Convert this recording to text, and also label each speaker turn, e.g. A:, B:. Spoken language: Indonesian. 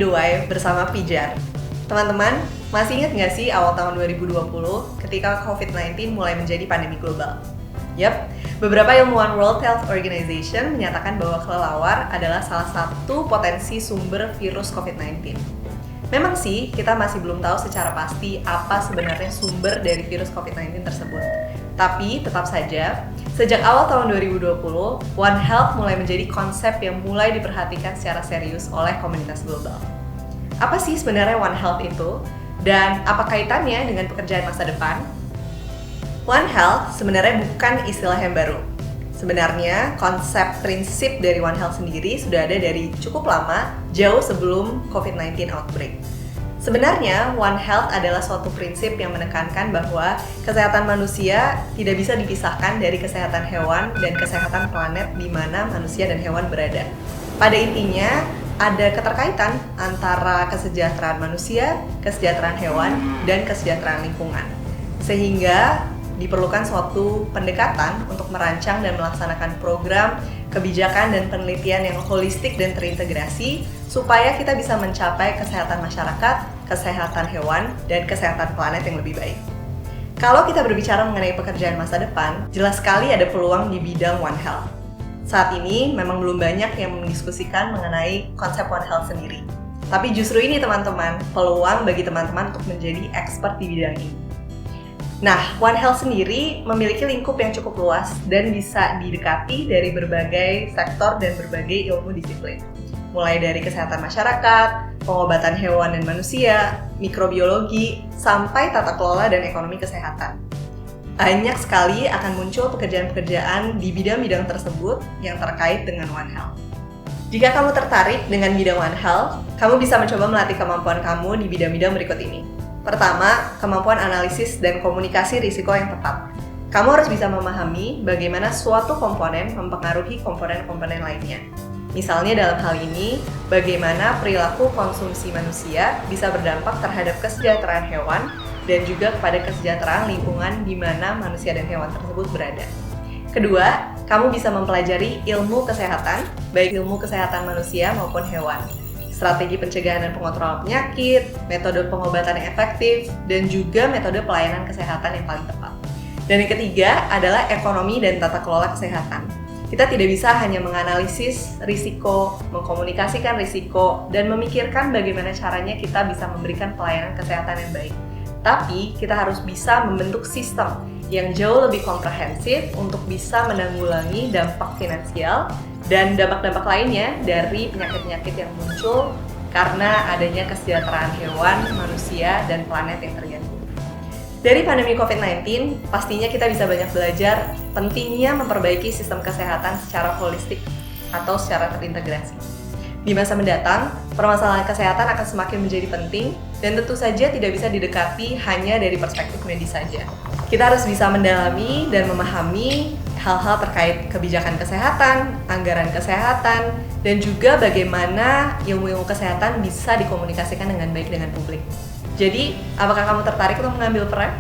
A: Piduai bersama Pijar. Teman-teman, masih ingat nggak sih awal tahun 2020 ketika COVID-19 mulai menjadi pandemi global? Yap, beberapa ilmuwan World Health Organization menyatakan bahwa kelelawar adalah salah satu potensi sumber virus COVID-19. Memang sih, kita masih belum tahu secara pasti apa sebenarnya sumber dari virus COVID-19 tersebut. Tapi, tetap saja, sejak awal tahun 2020, One Health mulai menjadi konsep yang mulai diperhatikan secara serius oleh komunitas global. Apa sih sebenarnya One Health itu? Dan apa kaitannya dengan pekerjaan masa depan? One Health sebenarnya bukan istilah yang baru. Sebenarnya, konsep prinsip dari One Health sendiri sudah ada dari cukup lama, jauh sebelum COVID-19 outbreak. Sebenarnya, One Health adalah suatu prinsip yang menekankan bahwa kesehatan manusia tidak bisa dipisahkan dari kesehatan hewan dan kesehatan planet di mana manusia dan hewan berada. Pada intinya, ada keterkaitan antara kesejahteraan manusia, kesejahteraan hewan, dan kesejahteraan lingkungan. Sehingga diperlukan suatu pendekatan untuk merancang dan melaksanakan program, kebijakan, dan penelitian yang holistik dan terintegrasi supaya kita bisa mencapai kesehatan masyarakat, kesehatan hewan, dan kesehatan planet yang lebih baik. Kalau kita berbicara mengenai pekerjaan masa depan, jelas sekali ada peluang di bidang One Health. Saat ini memang belum banyak yang mendiskusikan mengenai konsep One Health sendiri. Tapi justru ini teman-teman, peluang bagi teman-teman untuk menjadi expert di bidang ini. Nah, One Health sendiri memiliki lingkup yang cukup luas dan bisa didekati dari berbagai sektor dan berbagai ilmu disiplin. Mulai dari kesehatan masyarakat, pengobatan hewan dan manusia, mikrobiologi, sampai tata kelola dan ekonomi kesehatan. Banyak sekali akan muncul pekerjaan-pekerjaan di bidang-bidang tersebut yang terkait dengan One Health. Jika kamu tertarik dengan bidang One Health, kamu bisa mencoba melatih kemampuan kamu di bidang-bidang berikut ini. Pertama, kemampuan analisis dan komunikasi risiko yang tepat. Kamu harus bisa memahami bagaimana suatu komponen mempengaruhi komponen-komponen lainnya. Misalnya dalam hal ini, bagaimana perilaku konsumsi manusia bisa berdampak terhadap kesejahteraan hewan dan juga kepada kesejahteraan lingkungan di mana manusia dan hewan tersebut berada. Kedua, kamu bisa mempelajari ilmu kesehatan, baik ilmu kesehatan manusia maupun hewan, strategi pencegahan dan pengontrolan penyakit, metode pengobatan yang efektif, dan juga metode pelayanan kesehatan yang paling tepat. Dan yang ketiga adalah ekonomi dan tata kelola kesehatan. Kita tidak bisa hanya menganalisis risiko, mengkomunikasikan risiko, dan memikirkan bagaimana caranya kita bisa memberikan pelayanan kesehatan yang baik. Tapi, kita harus bisa membentuk sistem yang jauh lebih komprehensif untuk bisa menanggulangi dampak finansial dan dampak-dampak lainnya dari penyakit-penyakit yang muncul karena adanya kesejahteraan hewan, manusia, dan planet yang terganggu. Dari pandemi COVID-19, pastinya kita bisa banyak belajar pentingnya memperbaiki sistem kesehatan secara holistik atau secara terintegrasi. Di masa mendatang, permasalahan kesehatan akan semakin menjadi penting dan tentu saja tidak bisa didekati hanya dari perspektif medis saja. Kita harus bisa mendalami dan memahami hal-hal terkait kebijakan kesehatan, anggaran kesehatan, dan juga bagaimana ilmu-ilmu kesehatan bisa dikomunikasikan dengan baik dengan publik. Jadi, apakah kamu tertarik untuk mengambil peran?